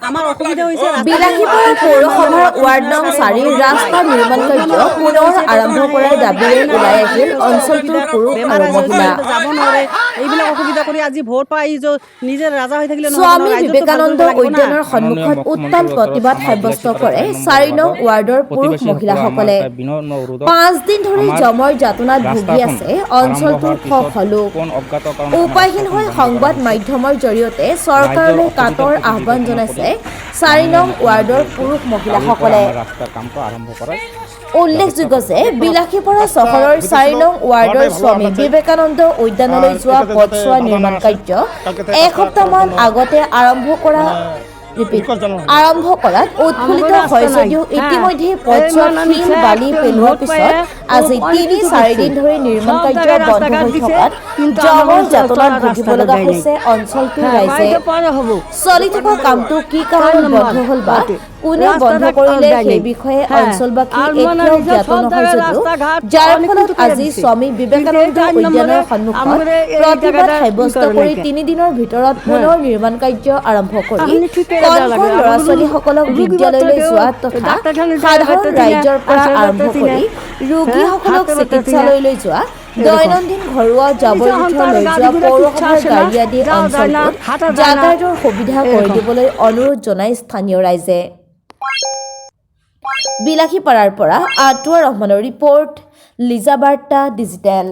আমাৰ অসুবিধা হৈছে। বিলাসীপাৰা পৌৰসভাৰ ৱাৰ্ড নং 4 ৰাস্তা নিৰ্মাণ কাৰ্য পুনৰ আৰম্ভ কৰাৰ দাবীৰে ওলাই আহিল অঞ্চলটোৰ পুৰুষ আৰু মহিলা। যাব নোৱাৰে, এইবিলাক অসুবিধা কৰি আজি ভোট পাই নিজে ৰাজা হৈ থাকিলে স্বামী বিবেকানন্দ উদ্যানৰ সন্মুখত উত্তাল প্ৰতিবাদ সাব্যস্ত কৰে 4 নং ৱাৰ্ডৰ পুৰুষ মহিলাসকলে। 5 দিন ধৰি জমৰ যাতনাত ভুগি আছে অঞ্চলটোৰ লোক। উপায়হীন হৈ সংবাদ মাধ্যমৰ জৰিয়তে চৰকাৰলৈ কাটৰ আহ্বান জনাইছে 4 নং ৱাৰ্ডৰ পুৰুষ মহিলাসকলে। উল্লেখযোগ্য যে বিলাসীপাৰা চহৰৰ 4 নং ৱাৰ্ডৰ স্বামী বিবেকানন্দ উদ্যানলৈ যোৱা পথছোৱা নিৰ্মাণ কাৰ্য এসপ্তাহমান আগতে আৰম্ভ কৰাত উৎফুল্লিত হয় যদিও ইতিমধ্যে পথছোৱাত শিল বালি পেলোৱাৰ পিছত আজি 3-4 দিন ধৰি নিৰ্মাণ কাৰ্য বন্ধ হৈ থকাত জমৰ যাতনাত ভুগিব লগা হৈছে অঞ্চলটোৰ ৰাইজে। চলি থকা কামটো কি কাৰণত বন্ধ হ'ল বা কোনে বন্ধ কৰিলে সেই বিষয়ে অঞ্চলবাসী এতিয়াও জ্ঞাত নহয় যদিও যাৰ ফলত আজি স্বামী বিবেকানন্দ উদ্যানৰ সন্মুখত প্ৰতিবাদ সাব্যস্ত কৰি 3 দিনৰ ভিতৰত পুনৰ নিৰ্মাণ কাৰ্য আৰম্ভ কৰি কণ ল'ৰা-ছোৱালীসকলক বিদ্যালয়লৈ যোৱা তথা সাধাৰণ ৰাইজৰ পৰা আৰম্ভ কৰি ৰোগীসকলক চিকিৎসালয়লৈ যোৱা দৈনন্দিন ঘৰুৱা জাবৰ-জোথৰ লৈ যোৱা পৌৰসভাৰ গাড়ী আদি অঞ্চলটোত যাতায়াতৰ সুবিধা কৰি দিবলৈ অনুৰোধ জনায় স্থানীয় ৰাইজে। বিলাসীপাৰাৰ পৰা আটোৱাৰ ৰহমানৰ ৰিপৰ্ট, লিজা বাৰ্তা ডিজিটেল।